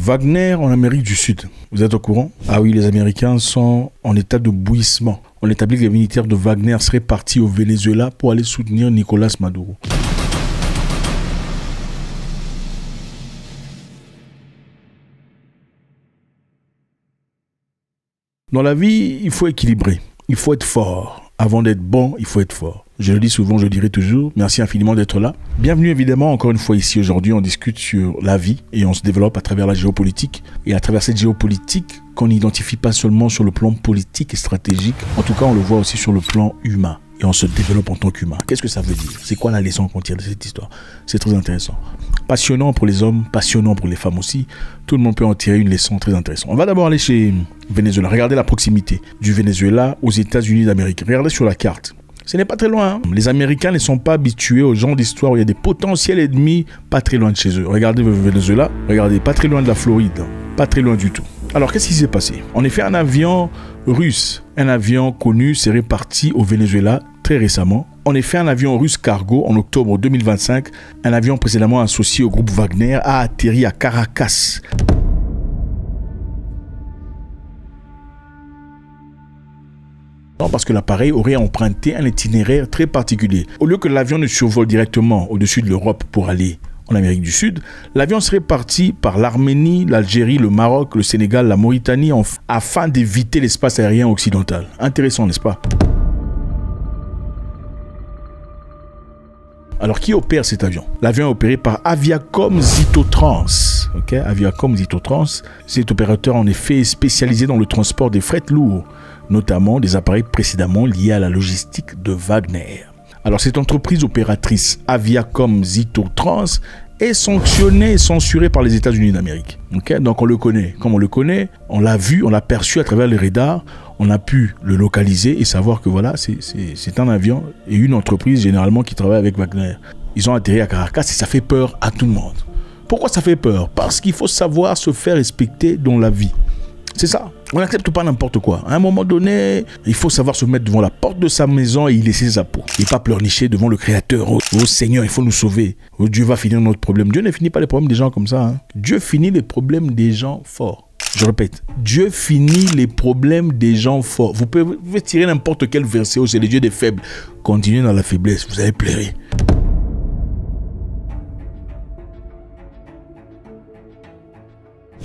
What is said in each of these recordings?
Wagner en Amérique du Sud, vous êtes au courant? Ah oui, les Américains sont en état de bouillissement. On établit que les militaires de Wagner seraient partis au Venezuela pour aller soutenir Nicolas Maduro. Dans la vie, il faut équilibrer, il faut être fort. Avant d'être bon, il faut être fort. Je le dis souvent, je le dirai toujours. Merci infiniment d'être là. Bienvenue évidemment encore une fois ici aujourd'hui. On discute sur la vie et on se développe à travers la géopolitique. Et à travers cette géopolitique qu'on n'identifie pas seulement sur le plan politique et stratégique. En tout cas, on le voit aussi sur le plan humain. Et on se développe en tant qu'humain. Qu'est-ce que ça veut dire? C'est quoi la leçon qu'on tire de cette histoire? C'est très intéressant. Passionnant pour les hommes, passionnant pour les femmes aussi. Tout le monde peut en tirer une leçon très intéressante. On va d'abord aller chez Venezuela. Regardez la proximité du Venezuela aux États-Unis d'Amérique. Regardez sur la carte. Ce n'est pas très loin. Hein. Les Américains ne sont pas habitués au genre d'histoire où il y a des potentiels ennemis pas très loin de chez eux. Regardez le Venezuela. Regardez, pas très loin de la Floride. Pas très loin du tout. Alors, qu'est-ce qui s'est passé? En effet, un avion russe, un avion connu, s'est réparti au Venezuela très récemment. En effet, un avion russe cargo, en octobre 2025, un avion précédemment associé au groupe Wagner, a atterri à Caracas. Parce que l'appareil aurait emprunté un itinéraire très particulier. Au lieu que l'avion ne survole directement au-dessus de l'Europe pour aller en Amérique du Sud, l'avion serait parti par l'Arménie, l'Algérie, le Maroc, le Sénégal, la Mauritanie, afin d'éviter l'espace aérien occidental. Intéressant, n'est-ce pas? Alors, qui opère cet avion? L'avion est opéré par Aviacom Zitotrans. Okay? Aviacom Zitotrans, cet opérateur en effet spécialisé dans le transport des fret lourds, notamment des appareils précédemment liés à la logistique de Wagner. Alors, cette entreprise opératrice Aviacom Zitotrans est sanctionnée et censurée par les États-Unis d'Amérique. Okay? Donc, on le connaît. Comme on le connaît, on l'a vu, on l'a perçu à travers les radars. On a pu le localiser et savoir que voilà, c'est un avion et une entreprise généralement qui travaille avec Wagner. Ils ont atterri à Caracas et ça fait peur à tout le monde. Pourquoi ça fait peur? Parce qu'il faut savoir se faire respecter dans la vie. C'est ça. On n'accepte pas n'importe quoi. À un moment donné, il faut savoir se mettre devant la porte de sa maison et y laisser sa peau. Et pas pleurnicher devant le Créateur. Oh Seigneur, il faut nous sauver. Oh, Dieu va finir notre problème. Dieu ne finit pas les problèmes des gens comme ça. Hein. Dieu finit les problèmes des gens forts. Je répète, Dieu finit les problèmes des gens forts. Vous pouvez tirer n'importe quel verset où c'est le Dieu des faibles. Continuez dans la faiblesse, vous allez pleurer.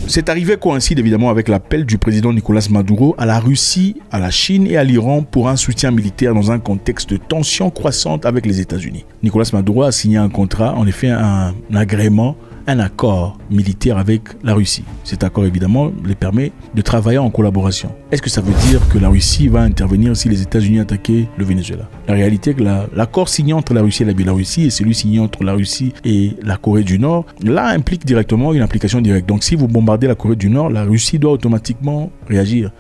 Cette arrivée coïncide évidemment avec l'appel du président Nicolas Maduro à la Russie, à la Chine et à l'Iran pour un soutien militaire dans un contexte de tension croissante avec les États-Unis. Nicolas Maduro a signé un contrat, en effet un agrément, un accord militaire avec la Russie. Cet accord, évidemment, les permet de travailler en collaboration. Est-ce que ça veut dire que la Russie va intervenir si les États-Unis attaquaient le Venezuela? La réalité est que l'accord signé entre la Russie et la Biélorussie et celui signé entre la Russie et la Corée du Nord, là, implique directement une application directe. Donc, si vous bombardez la Corée du Nord, la Russie doit automatiquement réagir.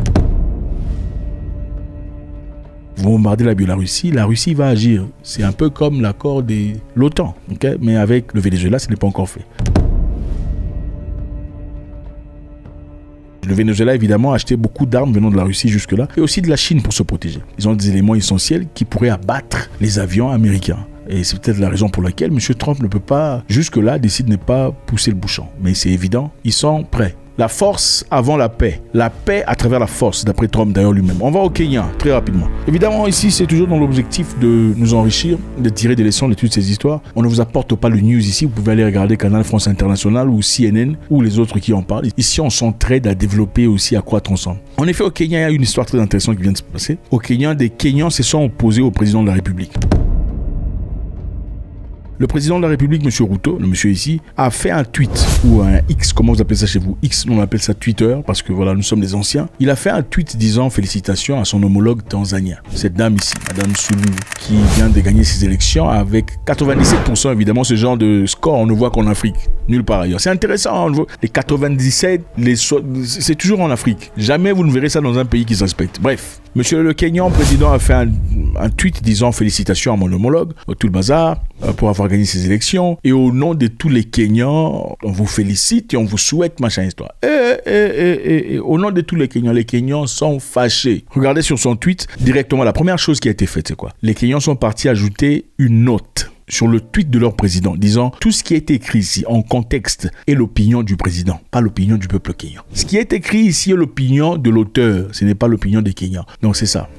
Vous bombardez la Biélorussie, la Russie va agir. C'est un peu comme l'accord de l'OTAN, okay? Mais avec le Venezuela, ce n'est pas encore fait. Le Venezuela, évidemment, a acheté beaucoup d'armes venant de la Russie jusque-là et aussi de la Chine pour se protéger. Ils ont des éléments essentiels qui pourraient abattre les avions américains. Et c'est peut-être la raison pour laquelle M. Trump ne peut pas, jusque-là, décide de ne pas pousser le bouchon. Mais c'est évident, ils sont prêts. La force avant la paix à travers la force, d'après Trump d'ailleurs lui-même. On va au Kenya, très rapidement. Évidemment, ici, c'est toujours dans l'objectif de nous enrichir, de tirer des leçons de toutes ces histoires. On ne vous apporte pas le news ici, vous pouvez aller regarder Canal France International ou CNN ou les autres qui en parlent. Ici, on s'entraide à développer aussi, à croître ensemble. En effet, au Kenya, il y a une histoire très intéressante qui vient de se passer. Au Kenya, des Kenyans se sont opposés au président de la République. Le président de la République, M. Ruto, le monsieur ici, a fait un tweet ou un X, comment vous appelez ça chez vous? X, on appelle ça Twitter parce que voilà, nous sommes des anciens. Il a fait un tweet disant félicitations à son homologue tanzanien. Cette dame ici, Madame Sulu, qui vient de gagner ses élections avec 97%, évidemment, ce genre de score, on ne voit qu'en Afrique, nulle part ailleurs. C'est intéressant, les 97, c'est toujours en Afrique. Jamais vous ne verrez ça dans un pays qui se respecte. Bref, monsieur le Kenyan président a fait un tweet disant félicitations à mon homologue, tout le bazar, pour avoir gagné ces élections. Et au nom de tous les Kenyans, on vous félicite et on vous souhaite machin histoire. Et au nom de tous les Kenyans sont fâchés. Regardez sur son tweet, directement, la première chose qui a été faite, c'est quoi? Les Kenyans sont partis ajouter une note. sur le tweet de leur président, disant tout ce qui est écrit ici en contexte est l'opinion du président, pas l'opinion du peuple kenyan. Ce qui est écrit ici est l'opinion de l'auteur, ce n'est pas l'opinion des Kenyans. Donc c'est ça.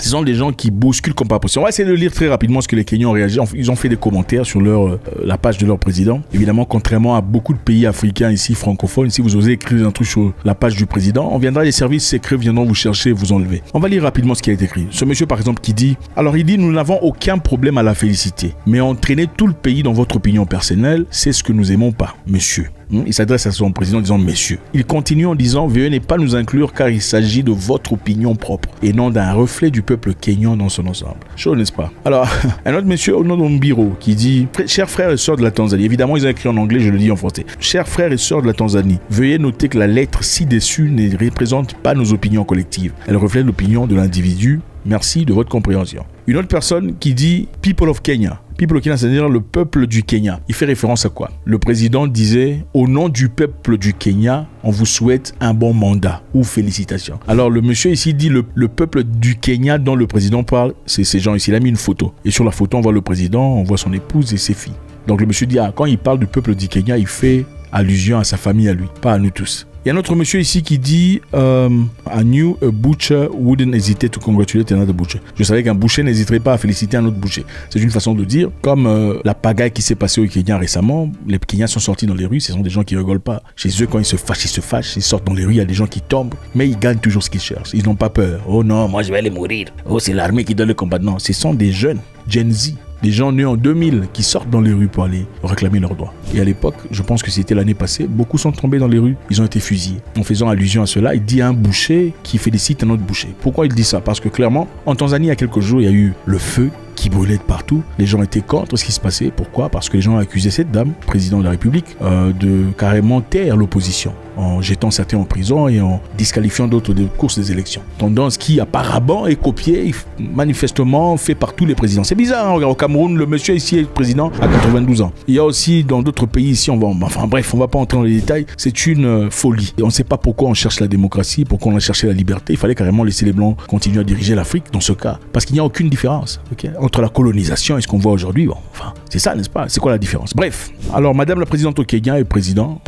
Ce sont des gens qui bousculent comme pas possible. On va essayer de lire très rapidement ce que les Kenyans ont réagi. Ils ont fait des commentaires sur la page de leur président. Évidemment, contrairement à beaucoup de pays africains ici, francophones, si vous osez écrire un truc sur la page du président, on viendra, les services secrets viendront vous chercher et vous enlever. On va lire rapidement ce qui a été écrit. Ce monsieur, par exemple, qui dit, alors il dit, nous n'avons aucun problème à la féliciter, mais entraîner tout le pays dans votre opinion personnelle, c'est ce que nous aimons pas, monsieur. Il s'adresse à son président en disant « Messieurs ». Il continue en disant « Veuillez ne pas nous inclure car il s'agit de votre opinion propre et non d'un reflet du peuple kényan dans son ensemble. » Chaud, n'est-ce pas? Alors, un autre monsieur au nom de Mbiro qui dit « Chers frères et sœurs de la Tanzanie », évidemment ils ont écrit en anglais, je le dis en français. « Chers frères et sœurs de la Tanzanie, veuillez noter que la lettre ci-dessus ne représente pas nos opinions collectives. Elle reflète l'opinion de l'individu. Merci de votre compréhension. » Une autre personne qui dit « People of Kenya ». People of Kenya, c'est-à-dire le peuple du Kenya. Il fait référence à quoi? Le président disait, au nom du peuple du Kenya, on vous souhaite un bon mandat ou félicitations. Alors le monsieur ici dit le peuple du Kenya dont le président parle, c'est ces gens ici. Il a mis une photo. Et sur la photo, on voit le président, on voit son épouse et ses filles. Donc le monsieur dit, quand il parle du peuple du Kenya, il fait allusion à sa famille, à lui, pas à nous tous. Il y a un autre monsieur ici qui dit I knew a butcher wouldn't hesitate to congratulate another butcher. Je savais qu'un boucher n'hésiterait pas à féliciter un autre boucher. C'est une façon de dire, comme la pagaille qui s'est passée au Kenya récemment, les Kenyans sont sortis dans les rues, ce sont des gens qui rigolent pas. Chez eux, quand ils se fâchent, ils sortent dans les rues, il y a des gens qui tombent, mais ils gagnent toujours ce qu'ils cherchent. Ils n'ont pas peur. Oh non, moi je vais aller mourir. Oh, c'est l'armée qui donne le combat. Non, ce sont des jeunes, Gen Z. Des gens nés en 2000 qui sortent dans les rues pour aller réclamer leurs droits. Et à l'époque, je pense que c'était l'année passée, beaucoup sont tombés dans les rues, ils ont été fusillés. En faisant allusion à cela, il dit à un boucher qui félicite un autre boucher. Pourquoi il dit ça? Parce que clairement, en Tanzanie, il y a quelques jours, il y a eu le feu qui brûlait de partout. Les gens étaient contre ce qui se passait. Pourquoi? Parce que les gens accusaient cette dame, président de la République, de carrément taire l'opposition en jetant certains en prison et en disqualifiant d'autres des courses des élections. Tendance qui apparemment est copiée, manifestement fait par tous les présidents. C'est bizarre, hein? Au Cameroun, le monsieur ici est président à 92 ans. Il y a aussi dans d'autres pays ici, enfin bref, on va pas entrer dans les détails, c'est une folie. Et on ne sait pas pourquoi on cherche la démocratie, pourquoi on a cherché la liberté. Il fallait carrément laisser les Blancs continuer à diriger l'Afrique dans ce cas, parce qu'il n'y a aucune différence. Okay? Entre la colonisation et ce qu'on voit aujourd'hui, bon, enfin, c'est ça, n'est-ce pas? C'est quoi la différence? Bref, alors Madame la présidente au Kenya et président,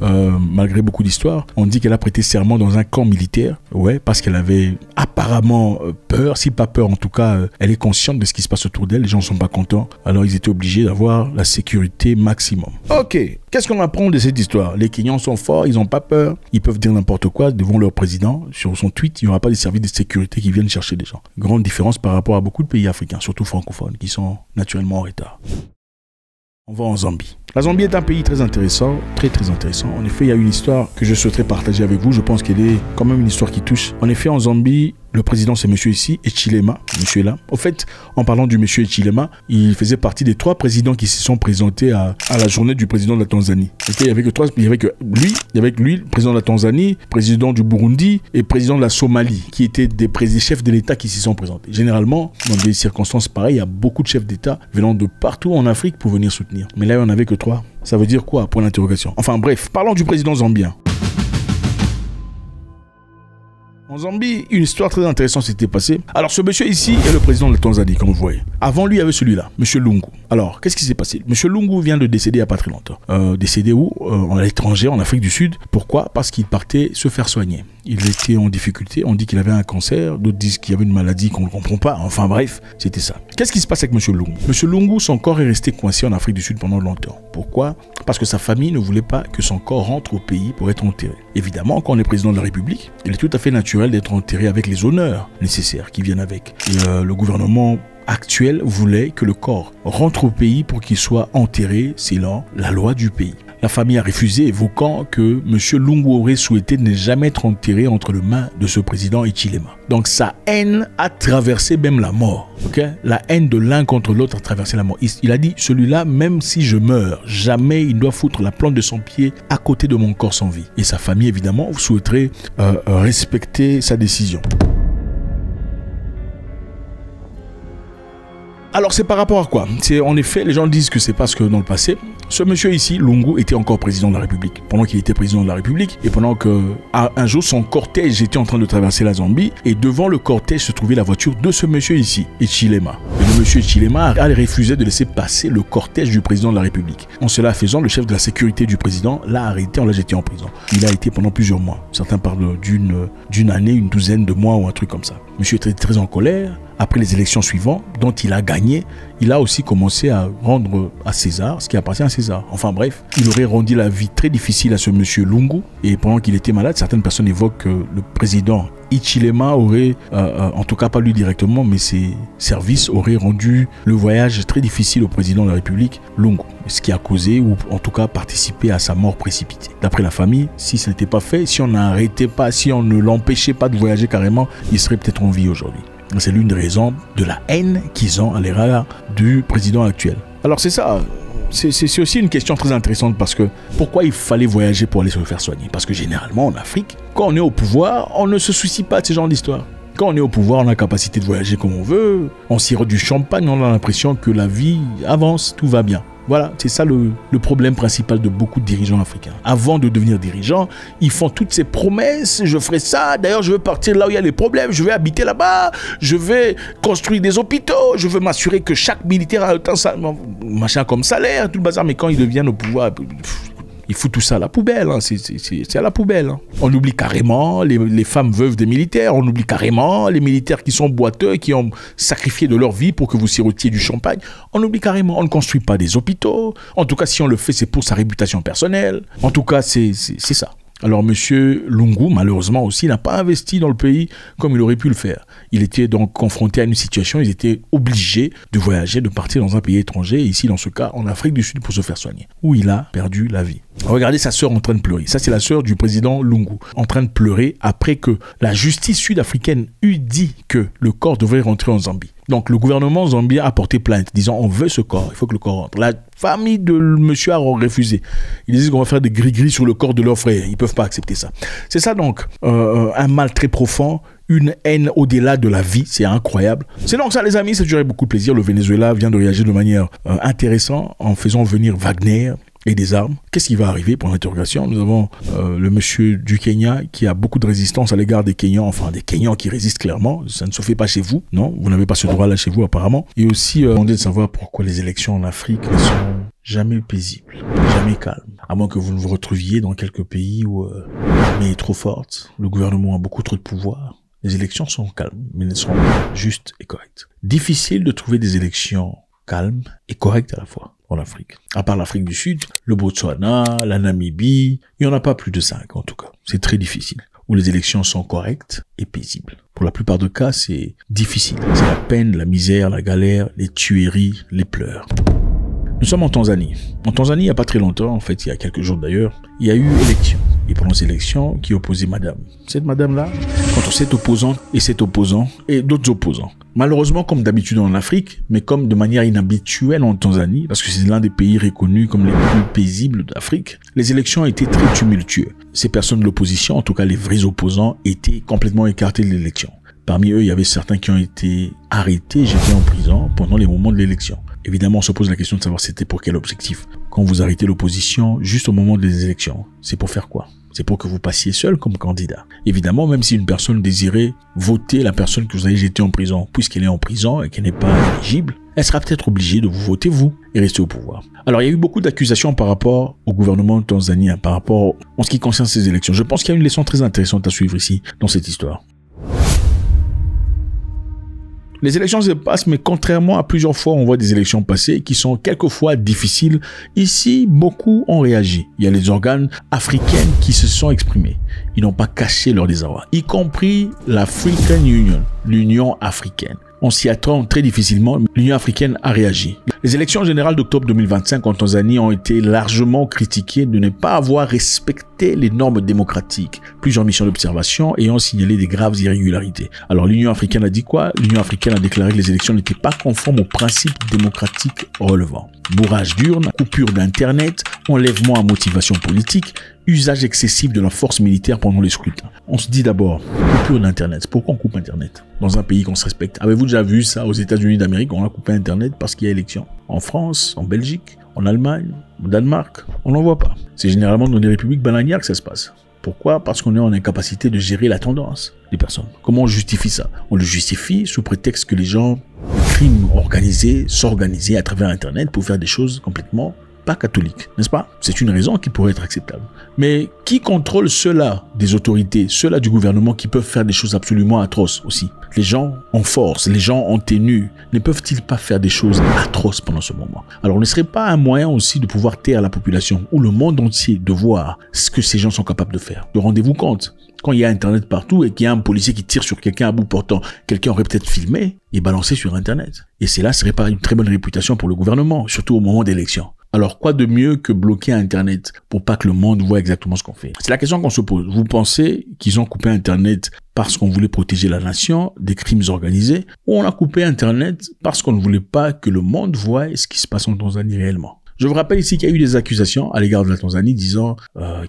malgré beaucoup d'histoires, on dit qu'elle a prêté serment dans un camp militaire, ouais, parce qu'elle avait apparemment peur, si pas peur en tout cas, elle est consciente de ce qui se passe autour d'elle, les gens ne sont pas contents, alors ils étaient obligés d'avoir la sécurité maximum. Ok, qu'est-ce qu'on apprend de cette histoire? Les Kenyans sont forts, ils n'ont pas peur, ils peuvent dire n'importe quoi devant leur président, sur son tweet, il n'y aura pas des services de sécurité qui viennent chercher des gens. Grande différence par rapport à beaucoup de pays africains, surtout francophones, qui sont naturellement en retard. On va en Zambie. La Zambie est un pays très intéressant, très intéressant. En effet, il y a une histoire que je souhaiterais partager avec vous. Je pense qu'elle est quand même une histoire qui touche. En effet, en Zambie, le président c'est monsieur ici, Hichilema, monsieur là. Au fait, en parlant du monsieur Hichilema, il faisait partie des 3 présidents qui se sont présentés à la journée du président de la Tanzanie. Okay, il y avait lui, le président de la Tanzanie, président du Burundi et président de la Somalie, qui étaient des chefs de l'État qui s'y sont présentés. Généralement, dans des circonstances pareilles, il y a beaucoup de chefs d'État venant de partout en Afrique pour venir soutenir. Mais là, il n'y en avait que 3. Ça veut dire quoi? Point d'interrogation. Enfin bref, parlons du président zambien. En Zambie, une histoire très intéressante s'était passée. Alors ce monsieur ici est le président de la Tanzanie, comme vous voyez. Avant lui, il y avait celui-là, monsieur Lungu. Alors, qu'est-ce qui s'est passé? Monsieur Lungu vient de décéder il n'y a pas très longtemps. Décédé où? À l'étranger, en Afrique du Sud. Pourquoi? Parce qu'il partait se faire soigner. Il était en difficulté, on dit qu'il avait un cancer, d'autres disent qu'il y avait une maladie qu'on ne comprend pas. Enfin bref, c'était ça. Qu'est-ce qui se passe avec monsieur Lungu? Monsieur Lungu, son corps est resté coincé en Afrique du Sud pendant longtemps. Pourquoi? Parce que sa famille ne voulait pas que son corps rentre au pays pour être enterré. Évidemment, quand on est président de la République, il est tout à fait naturel d'être enterré avec les honneurs nécessaires qui viennent avec. Et le gouvernement actuel voulait que le corps rentre au pays pour qu'il soit enterré selon la loi du pays. La famille a refusé, évoquant que M. Lungu aurait souhaité ne jamais être enterré entre les mains de ce président Hichilema. Donc sa haine a traversé même la mort. Okay? La haine de l'un contre l'autre a traversé la mort. Il a dit, celui-là, même si je meurs, jamais il doit foutre la plante de son pied à côté de mon corps sans vie. Et sa famille, évidemment, souhaiterait respecter sa décision. Alors c'est par rapport à quoi? En effet, les gens disent que c'est parce que dans le passé, Ce monsieur ici, Lungu, était encore président de la République. Pendant qu'il était président de la République et pendant que un jour son cortège était en train de traverser la Zambie et devant le cortège se trouvait la voiture de ce monsieur ici, Hichilema. Et le monsieur Hichilema a refusé de laisser passer le cortège du président de la République. En cela faisant, le chef de la sécurité du président l'a arrêté, on l'a jeté en prison. Il a été pendant plusieurs mois. Certains parlent d'une année, une douzaine de mois ou un truc comme ça. Monsieur était très en colère. Après les élections suivantes, dont il a gagné, il a aussi commencé à rendre à César ce qui appartient à César. Enfin bref, il aurait rendu la vie très difficile à ce monsieur Lungu. Et pendant qu'il était malade, certaines personnes évoquent que le président Hichilema aurait, en tout cas pas lui directement, mais ses services auraient rendu le voyage très difficile au président de la République, Lungu. Ce qui a causé, ou en tout cas participé à sa mort précipitée. D'après la famille, si ce n'était pas fait, si on n'arrêtait pas, si on ne l'empêchait pas de voyager carrément, il serait peut-être en vie aujourd'hui. C'est l'une des raisons de la haine qu'ils ont à l'égard du président actuel. Alors c'est ça, c'est aussi une question très intéressante parce que pourquoi il fallait voyager pour aller se faire soigner? Parce que généralement en Afrique, quand on est au pouvoir, on ne se soucie pas de ce genre d'histoire. Quand on est au pouvoir, on a la capacité de voyager comme on veut, on sirote du champagne, on a l'impression que la vie avance, tout va bien. Voilà, c'est ça le problème principal de beaucoup de dirigeants africains. Avant de devenir dirigeants, ils font toutes ces promesses, je ferai ça, d'ailleurs je veux partir là où il y a les problèmes, je vais habiter là-bas, je vais construire des hôpitaux, je veux m'assurer que chaque militaire a autant machin comme salaire, tout le bazar, mais quand ils deviennent au pouvoir, il fout tout ça à la poubelle, hein. C'est à la poubelle. Hein. On oublie carrément les femmes veuves des militaires, on oublie carrément les militaires qui sont boiteux, qui ont sacrifié de leur vie pour que vous sirotiez du champagne. On oublie carrément, on ne construit pas des hôpitaux. En tout cas, si on le fait, c'est pour sa réputation personnelle. En tout cas, c'est ça. Alors, monsieur Lungu, malheureusement aussi, n'a pas investi dans le pays comme il aurait pu le faire. Il était donc confronté à une situation, ils étaient obligés de voyager, de partir dans un pays étranger, ici, dans ce cas, en Afrique du Sud, pour se faire soigner, où il a perdu la vie. Regardez sa sœur en train de pleurer. Ça, c'est la sœur du président Lungu, en train de pleurer après que la justice sud-africaine eut dit que le corps devrait rentrer en Zambie. Donc, le gouvernement zambien a porté plainte, disant on veut ce corps, il faut que le corps rentre. La famille de monsieur a refusé. Ils disent qu'on va faire des gris-gris sur le corps de leur frère. Ils ne peuvent pas accepter ça. C'est ça donc, un mal très profond, une haine au-delà de la vie, c'est incroyable. C'est donc ça les amis, ça durait beaucoup de plaisir. Le Venezuela vient de réagir de manière intéressante en faisant venir Wagner et des armes. Qu'est-ce qui va arriver pour l'interrogation? Nous avons le monsieur du Kenya qui a beaucoup de résistance à l'égard des Kenyans, enfin des Kenyans qui résistent clairement. Ça ne se fait pas chez vous, non? Vous n'avez pas ce droit-là chez vous apparemment. Et aussi, demander de savoir pourquoi les élections en Afrique ne sont jamais paisibles, jamais calmes. À moins que vous ne vous retrouviez dans quelques pays où l'armée est trop forte, le gouvernement a beaucoup trop de pouvoir. Les élections sont calmes, mais elles sont justes et correctes. Difficile de trouver des élections calmes et correctes à la fois en Afrique. À part l'Afrique du Sud, le Botswana, la Namibie, il n'y en a pas plus de 5 en tout cas. C'est très difficile. Où les élections sont correctes et paisibles. Pour la plupart des cas, c'est difficile. C'est la peine, la misère, la galère, les tueries, les pleurs. Nous sommes en Tanzanie. En Tanzanie, il n'y a pas très longtemps, en fait, il y a quelques jours d'ailleurs, il y a eu élection. Et pendant ces élections, qui opposait madame. Cette madame-là, contre cette opposante et cet opposant et d'autres opposants. Malheureusement, comme d'habitude en Afrique, mais comme de manière inhabituelle en Tanzanie, parce que c'est l'un des pays reconnus comme les plus paisibles d'Afrique, les élections étaient très tumultueuses. Ces personnes de l'opposition, en tout cas les vrais opposants, étaient complètement écartés de l'élection. Parmi eux, il y avait certains qui ont été arrêtés, jetés en prison pendant les moments de l'élection. Évidemment, on se pose la question de savoir c'était pour quel objectif. Quand vous arrêtez l'opposition juste au moment des élections, c'est pour faire quoi? C'est pour que vous passiez seul comme candidat. Évidemment, même si une personne désirait voter la personne que vous avez jetée en prison, puisqu'elle est en prison et qu'elle n'est pas éligible, elle sera peut-être obligée de vous voter vous et rester au pouvoir. Alors, il y a eu beaucoup d'accusations par rapport au gouvernement tanzanien, par rapport en ce qui concerne ces élections. Je pense qu'il y a une leçon très intéressante à suivre ici, dans cette histoire. Les élections se passent, mais contrairement à plusieurs fois, on voit des élections passées qui sont quelquefois difficiles. Ici, beaucoup ont réagi. Il y a les organes africains qui se sont exprimés. Ils n'ont pas caché leur désarroi, y compris l'African Union, l'Union africaine. On s'y attend très difficilement, mais l'Union africaine a réagi. Les élections générales d'octobre 2025 en Tanzanie ont été largement critiquées de ne pas avoir respecté les normes démocratiques. Plusieurs missions d'observation ayant signalé des graves irrégularités. Alors l'Union africaine a dit quoi? L'Union africaine a déclaré que les élections n'étaient pas conformes aux principes démocratiques relevants. Bourrage d'urnes, coupure d'internet, enlèvement à motivation politique, usage excessif de la force militaire pendant les scrutins. On se dit d'abord, coupure d'internet. Pourquoi on coupe internet dans un pays qu'on se respecte? Avez-vous déjà vu ça aux États-Unis d'Amérique? On a coupé internet parce qu'il y a élection. En France, en Belgique, en Allemagne, au Danemark, on n'en voit pas. C'est généralement dans des républiques bananières que ça se passe. Pourquoi? Parce qu'on est en incapacité de gérer la tendance des personnes. Comment on justifie ça? On le justifie sous prétexte que les gens, le crime organisé, s'organiser à travers Internet pour faire des choses complètement pas catholiques, n'est-ce pas? C'est une raison qui pourrait être acceptable. Mais qui contrôle ceux-là des autorités, ceux-là du gouvernement qui peuvent faire des choses absolument atroces aussi? Les gens en force, les gens en tenue, ne peuvent-ils pas faire des choses atroces pendant ce moment? Alors, ne serait pas un moyen aussi de pouvoir taire la population ou le monde entier de voir ce que ces gens sont capables de faire? De rendez-vous compte, quand il y a Internet partout et qu'il y a un policier qui tire sur quelqu'un à bout portant, quelqu'un aurait peut-être filmé et balancé sur Internet. Et cela serait pas une très bonne réputation pour le gouvernement, surtout au moment d'élections. Alors, quoi de mieux que bloquer Internet pour pas que le monde voit exactement ce qu'on fait? C'est la question qu'on se pose. Vous pensez qu'ils ont coupé Internet parce qu'on voulait protéger la nation des crimes organisés, ou on a coupé Internet parce qu'on ne voulait pas que le monde voie ce qui se passe en Tanzanie réellement? Je vous rappelle ici qu'il y a eu des accusations à l'égard de la Tanzanie disant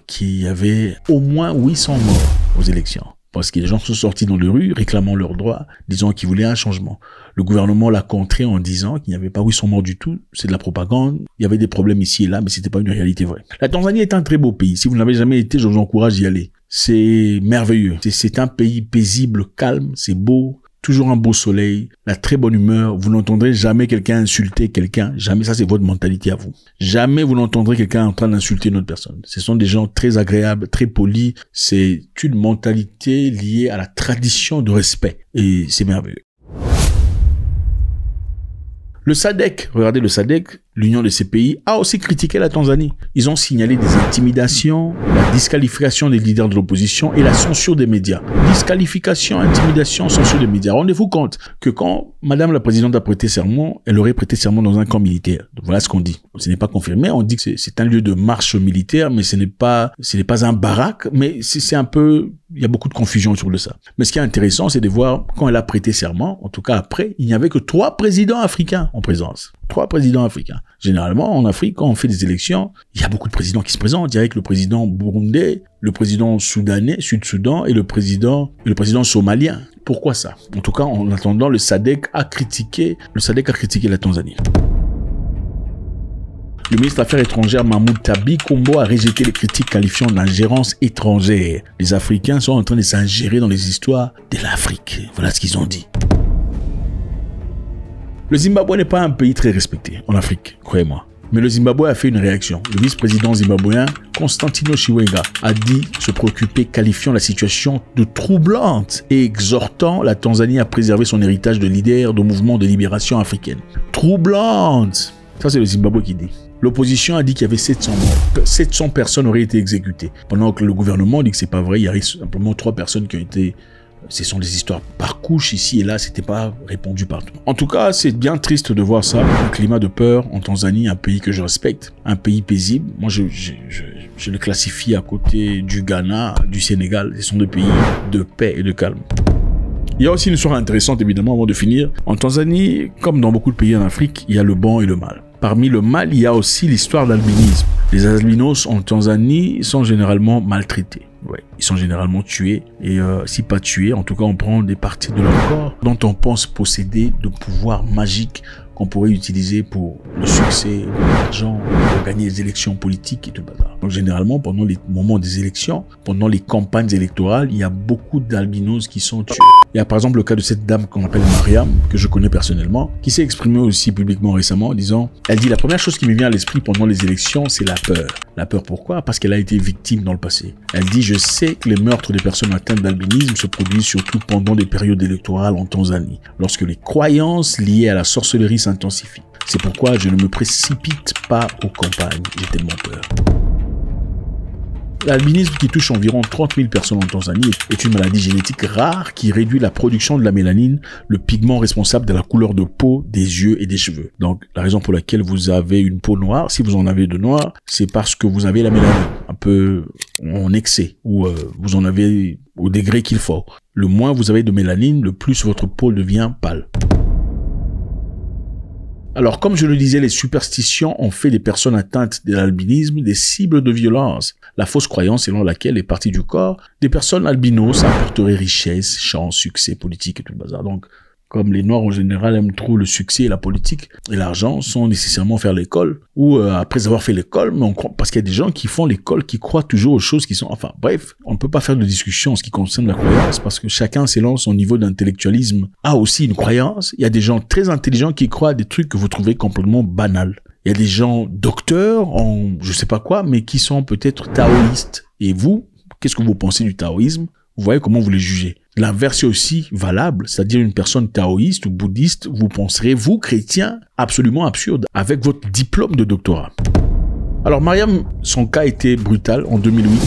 qu'il y avait au moins 800 morts aux élections. Parce que les gens sont sortis dans les rues réclamant leurs droits, disant qu'ils voulaient un changement. Le gouvernement l'a contré en disant qu'il n'y avait pas 800 morts du tout, c'est de la propagande, il y avait des problèmes ici et là, mais c'était pas une réalité vraie. La Tanzanie est un très beau pays. Si vous n'avez jamais été, je vous encourage d'y aller. C'est merveilleux. C'est un pays paisible, calme, c'est beau. Toujours un beau soleil, la très bonne humeur. Vous n'entendrez jamais quelqu'un insulter quelqu'un. Jamais, ça c'est votre mentalité à vous. Jamais vous n'entendrez quelqu'un en train d'insulter une autre personne. Ce sont des gens très agréables, très polis. C'est une mentalité liée à la tradition de respect. Et c'est merveilleux. Le SADC, regardez le SADC, l'union de ces pays, a aussi critiqué la Tanzanie. Ils ont signalé des intimidations, la disqualification des leaders de l'opposition et la censure des médias. Disqualification, intimidation, censure des médias. Rendez-vous compte que quand Madame la Présidente a prêté serment, elle aurait prêté serment dans un camp militaire. Donc voilà ce qu'on dit. Ce n'est pas confirmé. On dit que c'est un lieu de marche militaire, mais ce n'est pas un baraque, mais c'est un peu, il y a beaucoup de confusion autour de ça. Mais ce qui est intéressant, c'est de voir quand elle a prêté serment, en tout cas après, il n'y avait que 3 présidents africains en présence. 3 présidents africains. Généralement, en Afrique, quand on fait des élections, il y a beaucoup de présidents qui se présentent. Il y a avec le président burundais, le président soudanais, Sud-Soudan, et le président somalien. Pourquoi ça? En tout cas, en attendant, le SADC a critiqué la Tanzanie. Le ministre des Affaires étrangères Mahmoud Tabi Kombo a rejeté les critiques qualifiant d'ingérence étrangère. Les Africains sont en train de s'ingérer dans les histoires de l'Afrique. Voilà ce qu'ils ont dit. Le Zimbabwe n'est pas un pays très respecté en Afrique, croyez-moi. Mais le Zimbabwe a fait une réaction. Le vice-président zimbabwéen, Constantino Chiwenga, a dit se préoccuper, qualifiant la situation de troublante et exhortant la Tanzanie à préserver son héritage de leader de mouvement de libération africaine. Troublante! Ça, c'est le Zimbabwe qui dit. L'opposition a dit qu'il y avait 700 morts. 700 personnes auraient été exécutées. Pendant que le gouvernement dit que c'est pas vrai, il y a simplement 3 personnes qui ont été... Ce sont des histoires par couche ici et là, c'était pas répondu partout. En tout cas, c'est bien triste de voir ça, un climat de peur en Tanzanie, un pays que je respecte, un pays paisible. Moi, je le classifie à côté du Ghana, du Sénégal. Ce sont des pays de paix et de calme. Il y a aussi une histoire intéressante, évidemment, avant de finir. En Tanzanie, comme dans beaucoup de pays en Afrique, il y a le bon et le mal. Parmi le mal, il y a aussi l'histoire d'albinisme. Les albinos en Tanzanie sont généralement maltraités. Ouais, ils sont généralement tués et si pas tués, en tout cas on prend des parties de leur corps dont on pense posséder de pouvoirs magiques qu'on pourrait utiliser pour le succès, l'argent, pour gagner les élections politiques et tout le bazar. Donc généralement pendant les moments des élections, pendant les campagnes électorales, il y a beaucoup d'albinos qui sont tués. Il y a par exemple le cas de cette dame qu'on appelle Mariam, que je connais personnellement, qui s'est exprimée aussi publiquement récemment en disant, elle dit la première chose qui me vient à l'esprit pendant les élections, c'est la peur. La peur pourquoi? Parce qu'elle a été victime dans le passé. Elle dit, je sais que les meurtres des personnes atteintes d'albinisme se produisent surtout pendant des périodes électorales en Tanzanie, lorsque les croyances liées à la sorcellerie s'intensifient. C'est pourquoi je ne me précipite pas aux campagnes, j'ai tellement peur. L'albinisme, qui touche environ 30 000 personnes en Tanzanie, est une maladie génétique rare qui réduit la production de la mélanine, le pigment responsable de la couleur de peau, des yeux et des cheveux. Donc, la raison pour laquelle vous avez une peau noire, si vous en avez de noir, c'est parce que vous avez la mélanine un peu en excès, ou vous en avez au degré qu'il faut. Le moins vous avez de mélanine, le plus votre peau devient pâle. Alors, comme je le disais, les superstitions ont fait des personnes atteintes de l'albinisme des cibles de violence. La fausse croyance selon laquelle les parties du corps des personnes albinos apporteraient richesse, chance, succès politique et tout le bazar. Donc, comme les Noirs en général aiment trop le succès et la politique et l'argent, sans nécessairement faire l'école, ou après avoir fait l'école, mais on croit, parce qu'il y a des gens qui font l'école, qui croient toujours aux choses qui sont, enfin bref, on ne peut pas faire de discussion en ce qui concerne la croyance, parce que chacun selon son niveau d'intellectualisme a aussi une croyance. Il y a des gens très intelligents qui croient à des trucs que vous trouvez complètement banals. Il y a des gens docteurs en je sais pas quoi, mais qui sont peut-être taoïstes. Et vous, qu'est-ce que vous pensez du taoïsme? Vous voyez comment vous les jugez. L'inverse est aussi valable, c'est-à-dire une personne taoïste ou bouddhiste, vous penserez, vous, chrétien, absolument absurde, avec votre diplôme de doctorat. Alors Mariam, son cas était brutal en 2008.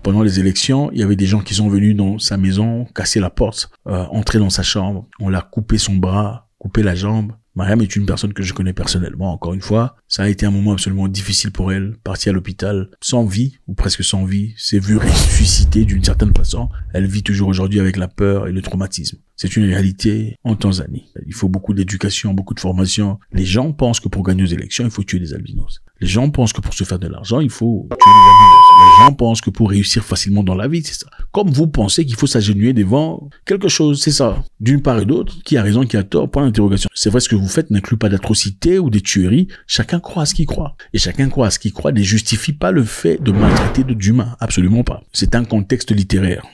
Pendant les élections, il y avait des gens qui sont venus dans sa maison, casser la porte, entrer dans sa chambre, on l'a coupé son bras, coupé la jambe. Mariam est une personne que je connais personnellement, encore une fois. Ça a été un moment absolument difficile pour elle, partie à l'hôpital, sans vie, ou presque sans vie, s'est vue ressusciter d'une certaine façon. Elle vit toujours aujourd'hui avec la peur et le traumatisme. C'est une réalité en Tanzanie. Il faut beaucoup d'éducation, beaucoup de formation. Les gens pensent que pour gagner aux élections, il faut tuer des albinos. Les gens pensent que pour se faire de l'argent, il faut tuer des albinos. Les gens pensent que pour réussir facilement dans la vie, c'est ça. Comme vous pensez qu'il faut s'agenouiller devant quelque chose, c'est ça. D'une part et d'autre, qui a raison, qui a tort, point d'interrogation. C'est vrai, ce que vous faites n'inclut pas d'atrocités ou des tueries. Chacun croit à ce qu'il croit. Et chacun croit à ce qu'il croit ne justifie pas le fait de maltraiter d'autres humains. Absolument pas. C'est un contexte littéraire.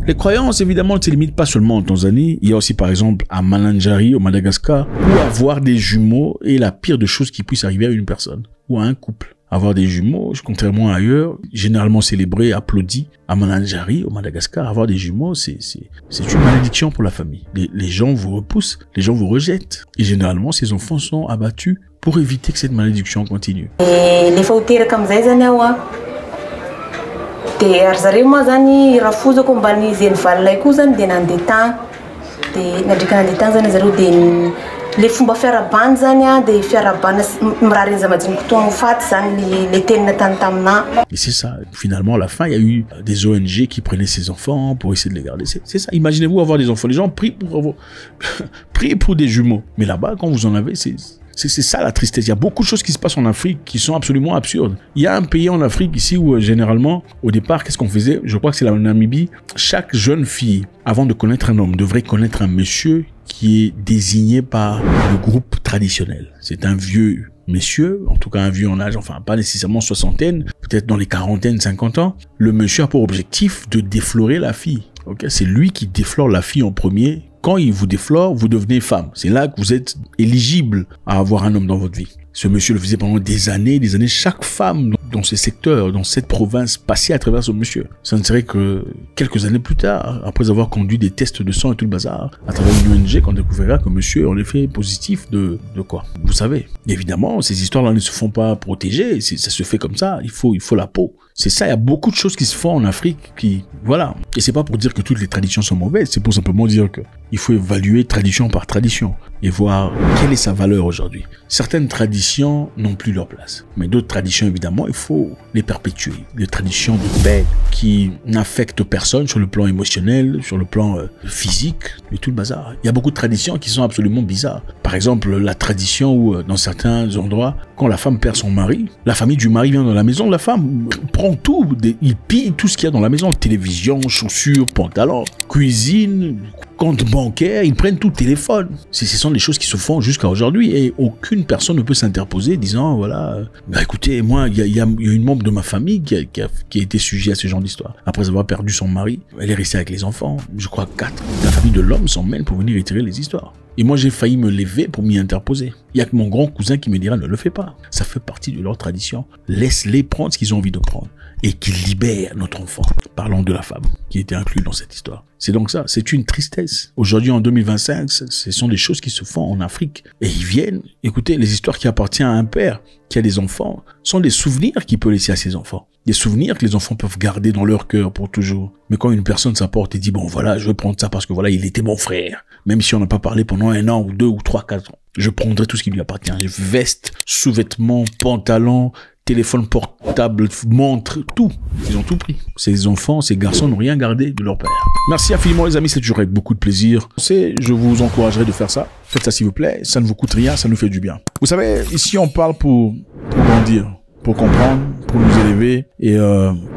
Les croyances, évidemment, ne se limitent pas seulement en Tanzanie. Il y a aussi, par exemple, à Mananjari, au Madagascar, où avoir des jumeaux est la pire de choses qui puisse arriver à une personne ou à un couple. Avoir des jumeaux, contrairement à ailleurs, généralement célébré, applaudi. À Mananjari, au Madagascar, avoir des jumeaux, c'est une malédiction pour la famille. Les gens vous repoussent, les gens vous rejettent. Et généralement, ces enfants sont abattus pour éviter que cette malédiction continue. De ary zareo moa zany rafozako mbany zeny valilay koa zany de nandeha tagny de nadrika nandeha tagny zany zareo de le fomba fiarabany zany a de fiarabana mirary ny zamadinika toa faty zany le tenina tany tamina. Et c'est ça, finalement à la fin il y a eu des ONG qui prenaient ces enfants pour essayer de les garder. C'est ça, imaginez-vous avoir des enfants, les gens prient pour des jumeaux, mais là-bas quand vous en avez, c'est ça la tristesse. Il y a beaucoup de choses qui se passent en Afrique qui sont absolument absurdes. Il y a un pays en Afrique ici où généralement, au départ, qu'est-ce qu'on faisait? Je crois que c'est la Namibie. Chaque jeune fille, avant de connaître un homme, devrait connaître un monsieur qui est désigné par le groupe traditionnel. C'est un vieux monsieur, en tout cas un vieux en âge, enfin pas nécessairement soixantaine, peut-être dans les quarantaines, 50 ans. Le monsieur a pour objectif de déflorer la fille. Okay? C'est lui qui déflore la fille en premier. Quand il vous déflore, vous devenez femme. C'est là que vous êtes éligible à avoir un homme dans votre vie. Ce monsieur le faisait pendant des années. Chaque femme dans ce secteur, dans cette province, passait à travers ce monsieur. Ça ne serait que quelques années plus tard, après avoir conduit des tests de sang et tout le bazar, à travers une ONG, qu'on découvrira que monsieur est en effet positif de quoi? Vous savez. Évidemment, ces histoires-là ne se font pas protéger. Ça se fait comme ça. Il faut la peau. C'est ça, il y a beaucoup de choses qui se font en Afrique voilà. Et c'est pas pour dire que toutes les traditions sont mauvaises, c'est pour simplement dire que il faut évaluer tradition par tradition et voir quelle est sa valeur aujourd'hui. Certaines traditions n'ont plus leur place. Mais d'autres traditions, évidemment, il faut les perpétuer. Des traditions de paix qui n'affectent personne sur le plan émotionnel, sur le plan physique et tout le bazar. Il y a beaucoup de traditions qui sont absolument bizarres. Par exemple, la tradition où, dans certains endroits, quand la femme perd son mari, la famille du mari vient dans la maison, la femme prend tout, il pille tout ce qu'il y a dans la maison, télévision, chaussures, pantalons, cuisine, compte bancaire, ils prennent tout, téléphone. Ce sont des choses qui se font jusqu'à aujourd'hui et aucune personne ne peut s'interposer disant voilà, écoutez, moi il y a une membre de ma famille qui a été sujet à ce genre d'histoire. Après avoir perdu son mari, elle est restée avec les enfants, je crois 4. La famille de l'homme s'en mêle pour venir retirer les histoires. Et moi, j'ai failli me lever pour m'y interposer. Il y a que mon grand cousin qui me dira ne le fais pas. Ça fait partie de leur tradition. Laisse-les prendre ce qu'ils ont envie de prendre. Et qu'ils libèrent notre enfant. Parlons de la femme qui était inclue dans cette histoire. C'est donc ça. C'est une tristesse. Aujourd'hui, en 2025, ce sont des choses qui se font en Afrique. Et ils viennent. Écoutez, les histoires qui appartiennent à un père qui a des enfants sont des souvenirs qu'il peut laisser à ses enfants. Des souvenirs que les enfants peuvent garder dans leur cœur pour toujours. Mais quand une personne s'apporte et dit, bon voilà, je vais prendre ça parce que voilà, il était mon frère. Même si on n'a pas parlé pendant 1 an ou 2 ou 3, 4 ans. Je prendrai tout ce qui lui appartient. Veste, sous-vêtements, pantalons, téléphone portable, montre, tout. Ils ont tout pris. Ces enfants, ces garçons n'ont rien gardé de leur père. Merci infiniment les amis, c'est toujours avec beaucoup de plaisir. Je vous encouragerai de faire ça. Faites ça s'il vous plaît, ça ne vous coûte rien, ça nous fait du bien. Vous savez, ici on parle pour grandir, pour comprendre, pour nous élever et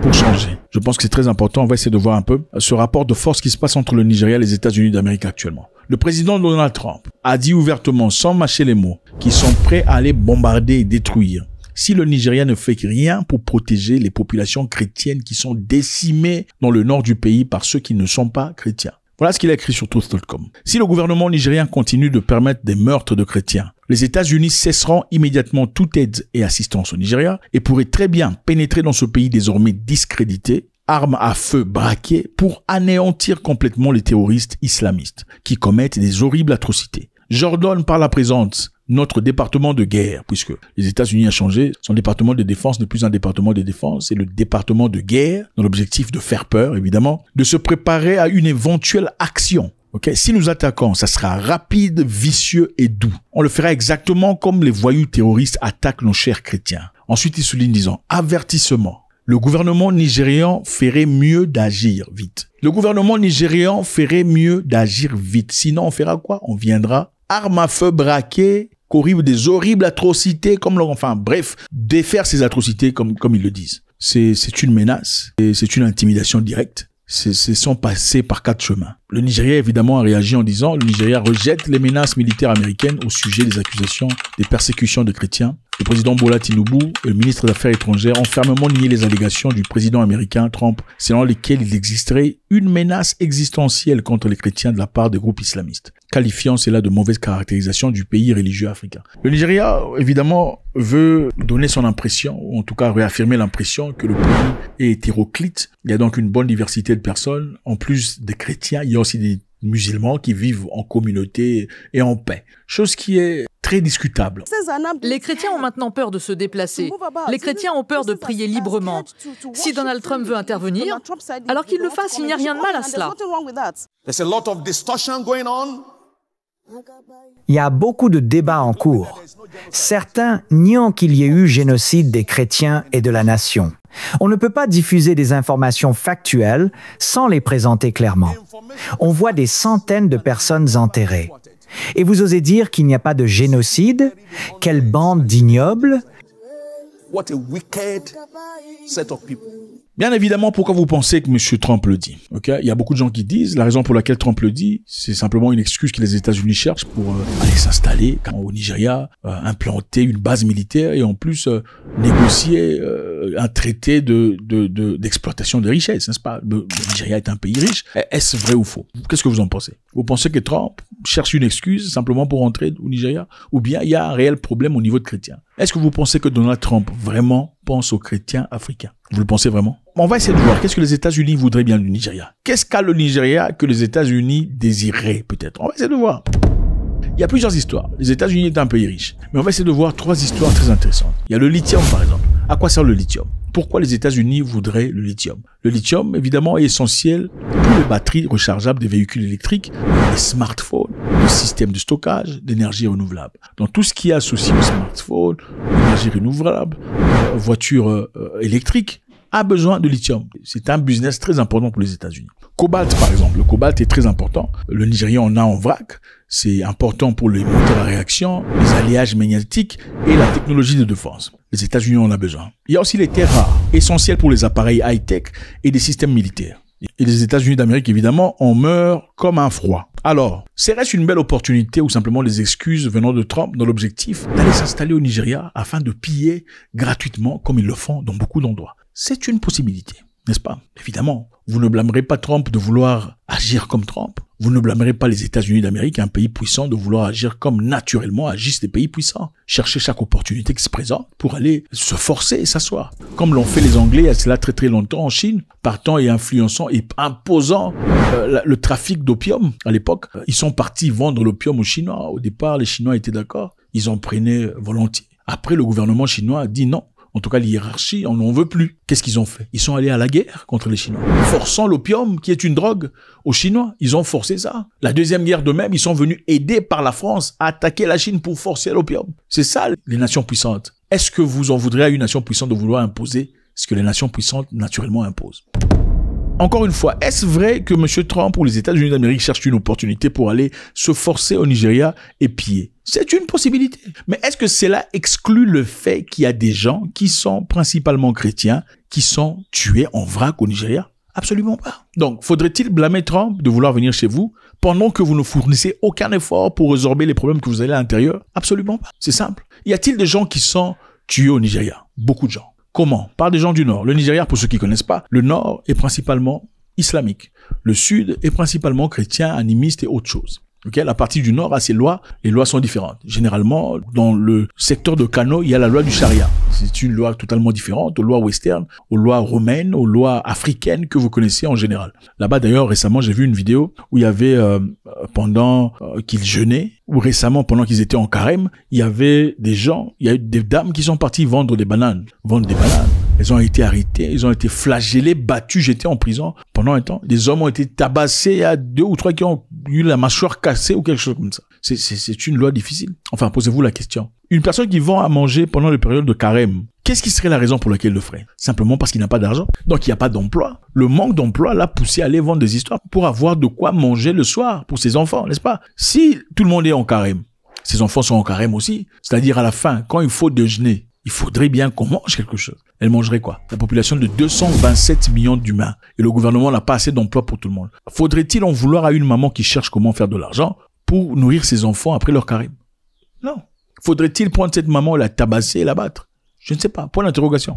pour changer. Je pense que c'est très important, on va essayer de voir un peu ce rapport de force qui se passe entre le Nigeria et les États-Unis d'Amérique actuellement. Le président Donald Trump a dit ouvertement, sans mâcher les mots, qu'ils sont prêts à aller bombarder et détruire si le Nigeria ne fait rien pour protéger les populations chrétiennes qui sont décimées dans le nord du pays par ceux qui ne sont pas chrétiens. Voilà ce qu'il a écrit sur Truth.com. Si le gouvernement nigérien continue de permettre des meurtres de chrétiens, les États-Unis cesseront immédiatement toute aide et assistance au Nigeria et pourraient très bien pénétrer dans ce pays désormais discrédité, armes à feu braquées pour anéantir complètement les terroristes islamistes qui commettent des horribles atrocités. J'ordonne par la présente notre département de guerre, puisque les États-Unis a changé, son département de défense n'est plus un département de défense, c'est le département de guerre, dans l'objectif de faire peur, évidemment, de se préparer à une éventuelle action. Okay? Si nous attaquons, ça sera rapide, vicieux et doux. On le fera exactement comme les voyous terroristes attaquent nos chers chrétiens. Ensuite, il souligne disant, avertissement. Le gouvernement nigérian ferait mieux d'agir vite. Le gouvernement nigérian ferait mieux d'agir vite. Sinon, on fera quoi? On viendra, armes à feu braquées, corriger des horribles atrocités bref, défaire ces atrocités comme ils le disent. C'est une menace, c'est une intimidation directe. C'est sont passés par 4 chemins. Le Nigeria, évidemment, a réagi en disant le Nigeria rejette les menaces militaires américaines au sujet des accusations des persécutions de chrétiens. Le président Bola Tinubu et le ministre des Affaires étrangères ont fermement nié les allégations du président américain Trump, selon lesquelles il existerait une menace existentielle contre les chrétiens de la part des groupes islamistes, qualifiant cela de mauvaise caractérisation du pays religieux africain. Le Nigeria, évidemment, veut donner son impression, ou en tout cas réaffirmer l'impression que le pays est hétéroclite. Il y a donc une bonne diversité de personnes. En plus des chrétiens, il y a aussi des musulmans qui vivent en communauté et en paix. Chose qui est très discutable. Les chrétiens ont maintenant peur de se déplacer. Les chrétiens ont peur de prier librement. Si Donald Trump veut intervenir, alors qu'il le fasse, il n'y a rien de mal à cela. Il y a beaucoup de débats en cours. Certains nient qu'il y ait eu génocide des chrétiens et de la nation. On ne peut pas diffuser des informations factuelles sans les présenter clairement. On voit des centaines de personnes enterrées. Et vous osez dire qu'il n'y a pas de génocide? Quelle bande d'ignobles! What a wicked set of people. Bien évidemment, pourquoi vous pensez que M. Trump le dit? Okay? Il y a beaucoup de gens qui disent, la raison pour laquelle Trump le dit, c'est simplement une excuse que les États-Unis cherchent pour aller s'installer au Nigeria, implanter une base militaire et en plus négocier un traité d'exploitation de richesses, n'est-ce pas? Le Nigeria est un pays riche. Est-ce vrai ou faux? Qu'est-ce que vous en pensez? Vous pensez que Trump cherche une excuse simplement pour entrer au Nigeria? Ou bien il y a un réel problème au niveau de chrétiens? Est-ce que vous pensez que Donald Trump vraiment pense aux chrétiens africains? Vous le pensez vraiment? On va essayer de voir qu'est-ce que les États-Unis voudraient bien du Nigeria. Qu'est-ce qu'a le Nigeria que les États-Unis désireraient peut-être? On va essayer de voir. Il y a plusieurs histoires. Les États-Unis est un pays riche. Mais on va essayer de voir 3 histoires très intéressantes. Il y a le lithium par exemple. À quoi sert le lithium? Pourquoi les États-Unis voudraient le lithium? Le lithium, évidemment, est essentiel pour les batteries rechargeables des véhicules électriques, les smartphones, le système de stockage d'énergie renouvelable. Dans tout ce qui est associé au smartphone, énergie renouvelable, voiture électrique, a besoin de lithium. C'est un business très important pour les États-Unis. Cobalt, par exemple. Le cobalt est très important. Le Nigeria en a en vrac. C'est important pour les moteurs à réaction, les alliages magnétiques et la technologie de défense. Les États-Unis en ont besoin. Il y a aussi les terres rares, essentielles pour les appareils high-tech et des systèmes militaires. Et les États-Unis d'Amérique, évidemment, en meurent comme un froid. Alors, serait-ce une belle opportunité ou simplement des excuses venant de Trump dans l'objectif d'aller s'installer au Nigeria afin de piller gratuitement comme ils le font dans beaucoup d'endroits? C'est une possibilité, n'est-ce pas? Évidemment, vous ne blâmerez pas Trump de vouloir agir comme Trump. Vous ne blâmerez pas les États-Unis d'Amérique, un pays puissant, de vouloir agir comme naturellement agissent les pays puissants. Chercher chaque opportunité qui se présente pour aller se forcer et s'asseoir. Comme l'ont fait les Anglais il y a cela très très longtemps en Chine, partant et influençant et imposant le trafic d'opium à l'époque. Ils sont partis vendre l'opium aux Chinois. Au départ, les Chinois étaient d'accord. Ils en prenaient volontiers. Après, le gouvernement chinois a dit non. En tout cas, l'hiérarchie, on n'en veut plus. Qu'est-ce qu'ils ont fait? Ils sont allés à la guerre contre les Chinois, forçant l'opium, qui est une drogue, aux Chinois. Ils ont forcé ça. La deuxième guerre de même, ils sont venus aider par la France à attaquer la Chine pour forcer l'opium. C'est ça, les nations puissantes. Est-ce que vous en voudrez à une nation puissante de vouloir imposer ce que les nations puissantes naturellement imposent? Encore une fois, est-ce vrai que M. Trump ou les États-Unis d'Amérique cherchent une opportunité pour aller se forcer au Nigeria et piller? C'est une possibilité. Mais est-ce que cela exclut le fait qu'il y a des gens qui sont principalement chrétiens qui sont tués en vrac au Nigeria? Absolument pas. Donc, faudrait-il blâmer Trump de vouloir venir chez vous pendant que vous ne fournissez aucun effort pour résorber les problèmes que vous avez à l'intérieur? Absolument pas. C'est simple. Y a-t-il des gens qui sont tués au Nigeria? Beaucoup de gens. Comment? Par des gens du Nord. Le Nigeria, pour ceux qui connaissent pas, le Nord est principalement islamique. Le Sud est principalement chrétien, animiste et autre chose. Okay? La partie du Nord a ses lois. Les lois sont différentes. Généralement, dans le secteur de Kano, il y a la loi du charia. C'est une loi totalement différente aux lois western, aux lois romaines, aux lois africaines que vous connaissez en général. Là-bas, d'ailleurs, récemment, j'ai vu une vidéo où il y avait, pendant qu'ils jeûnaient, ou récemment, pendant qu'ils étaient en carême, il y avait des gens, il y a eu des dames qui sont parties vendre des bananes. Elles ont été arrêtées, ils ont été flagellés, battus, jetés en prison pendant un temps. Des hommes ont été tabassés, il y a 2 ou 3 qui ont eu la mâchoire cassée ou quelque chose comme ça. C'est une loi difficile. Enfin, posez-vous la question. Une personne qui vend à manger pendant la période de carême, qu'est-ce qui serait la raison pour laquelle il le ferait? Simplement parce qu'il n'a pas d'argent. Donc, il n'y a pas d'emploi. Le manque d'emploi l'a poussé à aller vendre des histoires pour avoir de quoi manger le soir pour ses enfants, n'est-ce pas? Si tout le monde est en carême, ses enfants sont en carême aussi. C'est-à-dire à la fin, quand il faut déjeuner, il faudrait bien qu'on mange quelque chose. Elle mangerait quoi? La population de 227 millions d'humains. Et le gouvernement n'a pas assez d'emplois pour tout le monde. Faudrait-il en vouloir à une maman qui cherche comment faire de l'argent pour nourrir ses enfants après leur carême? Non. Faudrait-il prendre cette maman et la tabasser et la battre? Je ne sais pas. Point d'interrogation.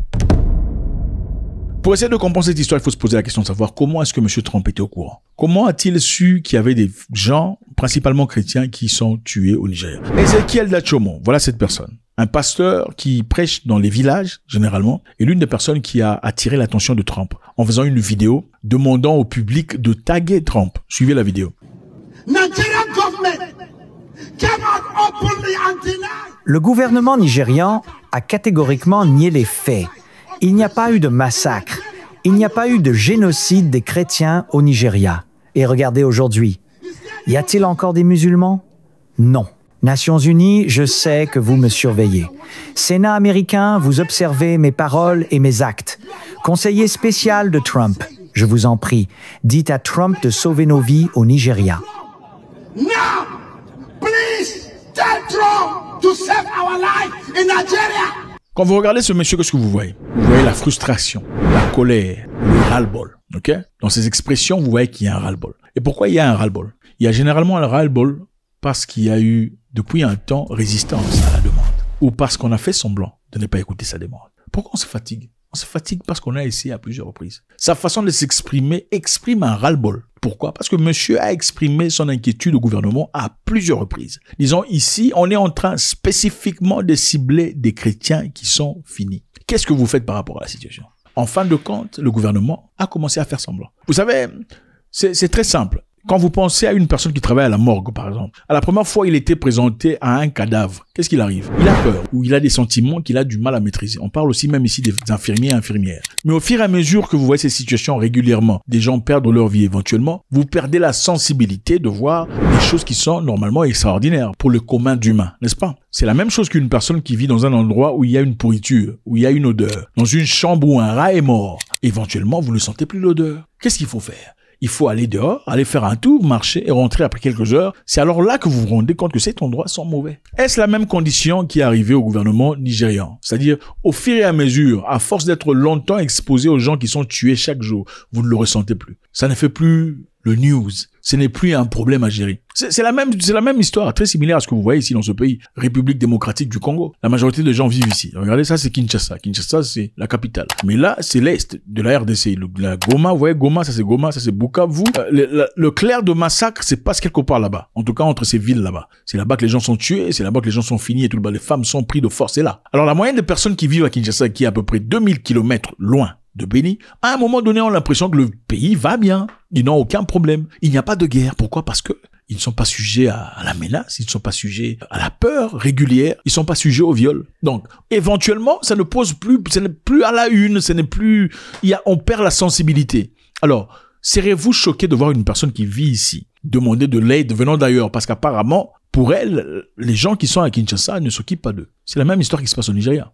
Pour essayer de comprendre cette histoire, il faut se poser la question de savoir comment est-ce que M. Trump était au courant. Comment a-t-il su qu'il y avait des gens, principalement chrétiens, qui sont tués au Nigeria? Ezekiel Dachomo, voilà cette personne. Un pasteur qui prêche dans les villages, généralement, est l'une des personnes qui a attiré l'attention de Trump en faisant une vidéo demandant au public de taguer Trump. Suivez la vidéo. Le gouvernement nigérian a catégoriquement nié les faits. Il n'y a pas eu de massacre. Il n'y a pas eu de génocide des chrétiens au Nigeria. Et regardez aujourd'hui. Y a-t-il encore des musulmans? Non. Nations Unies, je sais que vous me surveillez. Sénat américain, vous observez mes paroles et mes actes. Conseiller spécial de Trump, je vous en prie, dites à Trump de sauver nos vies au Nigeria. Now, please tell Trump to save our life in Nigeria. Quand vous regardez ce monsieur, qu'est-ce que vous voyez? Vous voyez la frustration, la colère, le ras-le-bol. Ok? Dans ces expressions, vous voyez qu'il y a un ras-le-bol. Et pourquoi il y a un ras-le-bol? Il y a généralement un ras-le-bol parce qu'il y a eu, depuis un temps, résistance à la demande. Ou parce qu'on a fait semblant de ne pas écouter sa demande. Pourquoi on se fatigue? On se fatigue parce qu'on a essayé à plusieurs reprises. Sa façon de s'exprimer exprime un ras-le-bol. Pourquoi? Parce que monsieur a exprimé son inquiétude au gouvernement à plusieurs reprises. Disons, ici, on est en train spécifiquement de cibler des chrétiens qui sont finis. Qu'est-ce que vous faites par rapport à la situation? En fin de compte, le gouvernement a commencé à faire semblant. Vous savez, c'est très simple. Quand vous pensez à une personne qui travaille à la morgue, par exemple, à la première fois il était présenté à un cadavre, qu'est-ce qu'il arrive? Il a peur, ou il a des sentiments qu'il a du mal à maîtriser. On parle aussi même ici des infirmiers et infirmières. Mais au fur et à mesure que vous voyez ces situations régulièrement, des gens perdent leur vie éventuellement, vous perdez la sensibilité de voir des choses qui sont normalement extraordinaires pour le commun d'humains, n'est-ce pas? C'est la même chose qu'une personne qui vit dans un endroit où il y a une pourriture, où il y a une odeur, dans une chambre où un rat est mort. Éventuellement, vous ne sentez plus l'odeur. Qu'est-ce qu'il faut faire? Il faut aller dehors, aller faire un tour, marcher et rentrer après quelques heures. C'est alors là que vous vous rendez compte que cet endroit sent mauvais. Est-ce la même condition qui est arrivée au gouvernement nigérian? C'est-à-dire, au fur et à mesure, à force d'être longtemps exposé aux gens qui sont tués chaque jour, vous ne le ressentez plus. Ça ne fait plus le news. Ce n'est plus un problème à gérer. C'est la même histoire, très similaire à ce que vous voyez ici dans ce pays, République démocratique du Congo. La majorité des gens vivent ici. Regardez, ça c'est Kinshasa. Kinshasa, c'est la capitale. Mais là, c'est l'est de la RDC. La Goma, vous voyez, Goma, ça c'est Bukavu. Le clair de massacre, c'est passe quelque part là-bas. En tout cas, entre ces villes là-bas. C'est là-bas que les gens sont tués, c'est là-bas que les gens sont finis et tout le les femmes sont prises de force, c'est là. Alors la moyenne des personnes qui vivent à Kinshasa, qui est à peu près 2000 km loin de Béni, à un moment donné, on a l'impression que le pays va bien. Ils n'ont aucun problème. Il n'y a pas de guerre. Pourquoi? Parce que ils ne sont pas sujets à la menace, ils ne sont pas sujets à la peur régulière, ils ne sont pas sujets au viol. Donc, éventuellement, ça ne pose plus, ce n'est plus à la une, ce n'est plus, on perd la sensibilité. Alors, serez-vous choqué de voir une personne qui vit ici demander de l'aide venant d'ailleurs? Parce qu'apparemment, pour elle, les gens qui sont à Kinshasa ne s'occupent pas d'eux. C'est la même histoire qui se passe au Nigeria.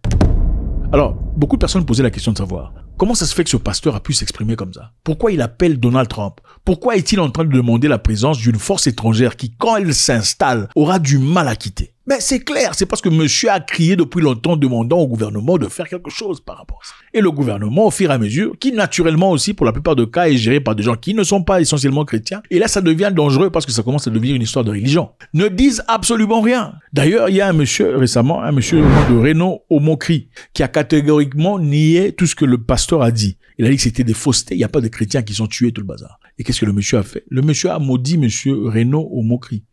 Alors, beaucoup de personnes posaient la question de savoir Comment ça se fait que ce pasteur a pu s'exprimer comme ça? Pourquoi il appelle Donald Trump? Pourquoi est-il en train de demander la présence d'une force étrangère qui, quand elle s'installe, aura du mal à quitter? Mais c'est clair, c'est parce que monsieur a crié depuis longtemps demandant au gouvernement de faire quelque chose par rapport à ça. Et le gouvernement, au fur et à mesure, qui naturellement aussi, pour la plupart des cas, est géré par des gens qui ne sont pas essentiellement chrétiens, et là ça devient dangereux parce que ça commence à devenir une histoire de religion, ne disent absolument rien. D'ailleurs, il y a un monsieur récemment, un monsieur de Reno Omokri, qui a catégoriquement nié tout ce que le pasteur a dit. Il a dit que c'était des faussetés, il n'y a pas de chrétiens qui sont tués, tout le bazar. Et qu'est-ce que le monsieur a fait? Le monsieur a maudit monsieur Reno Omokri.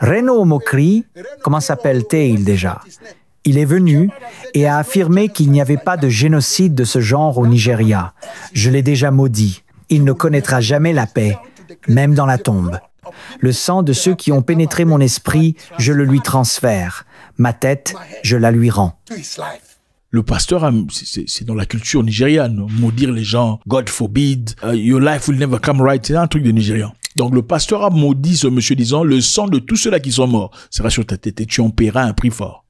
Reno Omokri, comment s'appelle-t-il déjà? Il est venu et a affirmé qu'il n'y avait pas de génocide de ce genre au Nigeria. Je l'ai déjà maudit. Il ne connaîtra jamais la paix, même dans la tombe. Le sang de ceux qui ont pénétré mon esprit, je le lui transfère. Ma tête, je la lui rends. Le pasteur, c'est dans la culture nigériane, maudire les gens, God forbid, your life will never come right, c'est un truc de Nigérian. Donc le pasteur a maudit ce monsieur disant, le sang de tous ceux-là qui sont morts sera sur ta tête et tu en paieras un prix fort.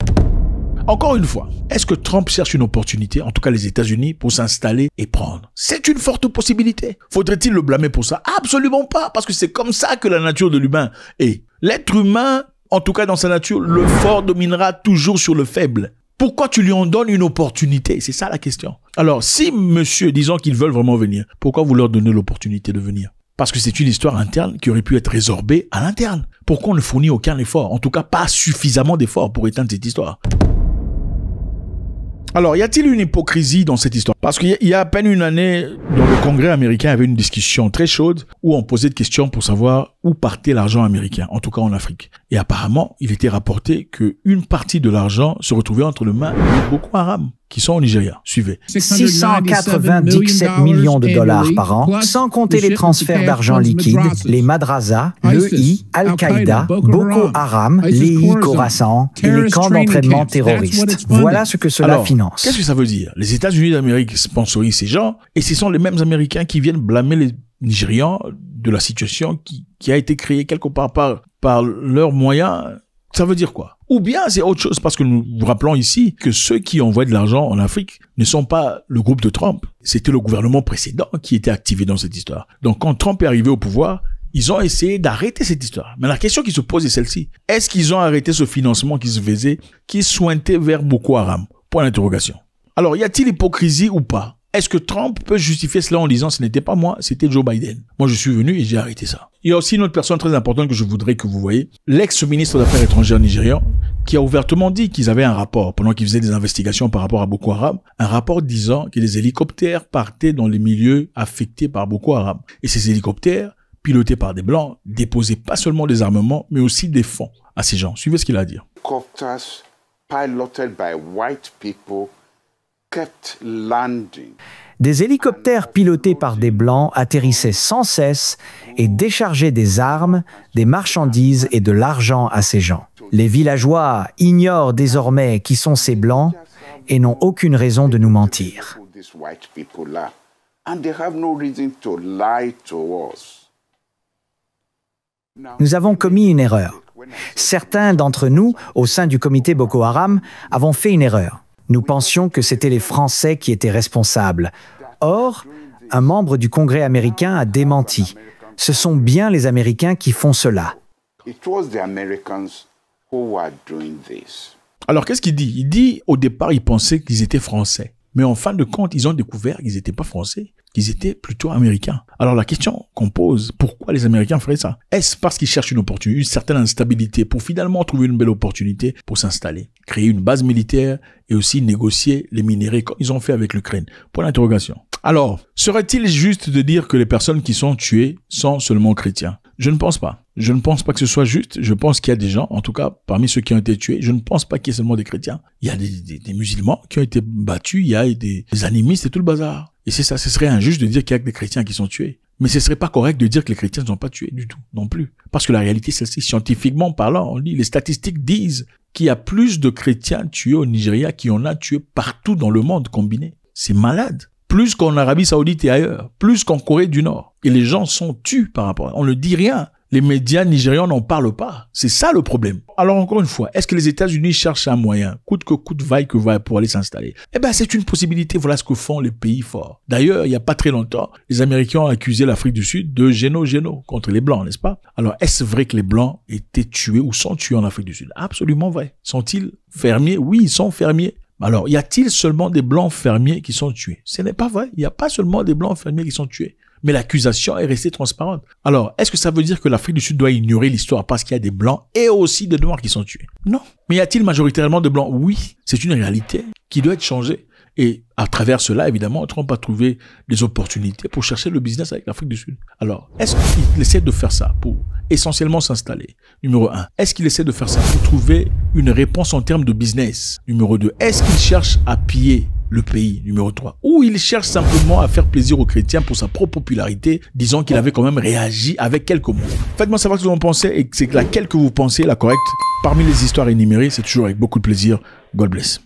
Encore une fois, est-ce que Trump cherche une opportunité, en tout cas les États-Unis, pour s'installer et prendre? C'est une forte possibilité. Faudrait-il le blâmer pour ça? Absolument pas, parce que c'est comme ça que la nature de l'humain est. L'être humain, en tout cas dans sa nature, le fort dominera toujours sur le faible. Pourquoi tu lui en donnes une opportunité? C'est ça la question. Alors, si monsieur, disons qu'ils veulent vraiment venir, pourquoi vous leur donnez l'opportunité de venir? Parce que c'est une histoire interne qui aurait pu être résorbée à l'interne. Pourquoi on ne fournit aucun effort? En tout cas, pas suffisamment d'efforts pour éteindre cette histoire. Alors, y a-t-il une hypocrisie dans cette histoire? Parce qu'il y a à peine une année, dans le Congrès américain, il y avait une discussion très chaude où on posait des questions pour savoir où partait l'argent américain, en tout cas en Afrique. Et apparemment, il était rapporté qu'une partie de l'argent se retrouvait entre les mains de Boko Haram, qui sont au Nigeria. Suivez. 697 millions de dollars par an, sans compter les transferts d'argent liquide, les madrasas, l'EI, Al-Qaïda, Boko Haram, l'EI Khorasan et les camps d'entraînement terroristes. Voilà ce que cela finance. Qu'est-ce que ça veut dire? Les États-Unis d'Amérique sponsorisent ces gens et ce sont les mêmes Américains qui viennent blâmer les Nigérians de la situation qui a été créée quelque part par leurs moyens. Ça veut dire quoi? Ou bien c'est autre chose, parce que nous vous rappelons ici que ceux qui envoient de l'argent en Afrique ne sont pas le groupe de Trump. C'était le gouvernement précédent qui était activé dans cette histoire. Donc quand Trump est arrivé au pouvoir, ils ont essayé d'arrêter cette histoire. Mais la question qui se pose est celle-ci. Est-ce qu'ils ont arrêté ce financement qui se faisait, qui sointait vers Boko Haram? Point d'interrogation. Alors, y a-t-il hypocrisie ou pas? Est-ce que Trump peut justifier cela en disant ce n'était pas moi, c'était Joe Biden? Moi, je suis venu et j'ai arrêté ça. Il y a aussi une autre personne très importante que je voudrais que vous voyez. L'ex-ministre d'Affaires étrangères nigérian, qui a ouvertement dit qu'ils avaient un rapport pendant qu'ils faisaient des investigations par rapport à Boko Haram. Un rapport disant que les hélicoptères partaient dans les milieux affectés par Boko Haram. Et ces hélicoptères, pilotés par des Blancs, déposaient pas seulement des armements, mais aussi des fonds à ces gens. Suivez ce qu'il a à dire. Helicopters piloted by white people kept landing. Des hélicoptères pilotés par des Blancs atterrissaient sans cesse et déchargeaient des armes, des marchandises et de l'argent à ces gens. Les villageois ignorent désormais qui sont ces Blancs et n'ont aucune raison de nous mentir. Nous avons commis une erreur. Certains d'entre nous, au sein du comité Boko Haram, avons fait une erreur. Nous pensions que c'était les Français qui étaient responsables. Or, un membre du Congrès américain a démenti. Ce sont bien les Américains qui font cela. Alors, qu'est-ce qu'il dit? Il dit, au départ, il pensait qu'ils étaient Français. Mais en fin de compte, ils ont découvert qu'ils n'étaient pas Français, qu'ils étaient plutôt Américains. Alors la question qu'on pose, pourquoi les Américains feraient ça? Est-ce parce qu'ils cherchent une opportunité, une certaine instabilité pour finalement trouver une belle opportunité pour s'installer, créer une base militaire et aussi négocier les minéraux comme ils ont fait avec l'Ukraine? Point d'interrogation. Alors, serait-il juste de dire que les personnes qui sont tuées sont seulement chrétiens? Je ne pense pas. Je ne pense pas que ce soit juste. Je pense qu'il y a des gens, en tout cas parmi ceux qui ont été tués, je ne pense pas qu'il y ait seulement des chrétiens. Il y a des musulmans qui ont été battus, il y a des animistes et tout le bazar. Et c'est ça, ce serait injuste de dire qu'il y a que des chrétiens qui sont tués. Mais ce serait pas correct de dire que les chrétiens ne sont pas tués du tout, non plus. Parce que la réalité, c'est celle-ci. Scientifiquement parlant, on dit, les statistiques disent qu'il y a plus de chrétiens tués au Nigeria qu'il y en a tués partout dans le monde combiné. C'est malade. Plus qu'en Arabie Saoudite et ailleurs, plus qu'en Corée du Nord. Et les gens sont tués par rapport à... On ne dit rien. Les médias nigérians n'en parlent pas. C'est ça le problème. Alors encore une fois, est-ce que les États-Unis cherchent un moyen, coûte que coûte, vaille que vaille, pour aller s'installer? Eh ben, c'est une possibilité. Voilà ce que font les pays forts. D'ailleurs, il n'y a pas très longtemps, les Américains ont accusé l'Afrique du Sud de géno contre les Blancs, n'est-ce pas? Alors, est-ce vrai que les Blancs étaient tués ou sont tués en Afrique du Sud? Absolument vrai. Sont-ils fermiers? Oui, ils sont fermiers. Alors, y a-t-il seulement des Blancs fermiers qui sont tués? Ce n'est pas vrai. Il n'y a pas seulement des Blancs fermiers qui sont tués. Mais l'accusation est restée transparente. Alors, est-ce que ça veut dire que l'Afrique du Sud doit ignorer l'histoire parce qu'il y a des Blancs et aussi des Noirs qui sont tués? Non. Mais y a-t-il majoritairement de Blancs? Oui. C'est une réalité qui doit être changée. Et à travers cela, évidemment, Trump a trouvé des opportunités pour chercher le business avec l'Afrique du Sud. Alors, est-ce qu'il essaie de faire ça pour essentiellement s'installer? Numéro 1. Est-ce qu'il essaie de faire ça pour trouver une réponse en termes de business? Numéro 2. Est-ce qu'il cherche à piller le pays? Numéro 3. Ou il cherche simplement à faire plaisir aux chrétiens pour sa propre popularité, disant qu'il avait quand même réagi avec quelques mots. Faites-moi savoir ce que vous en pensez et c'est laquelle que vous pensez la correcte. Parmi les histoires énumérées, c'est toujours avec beaucoup de plaisir. God bless.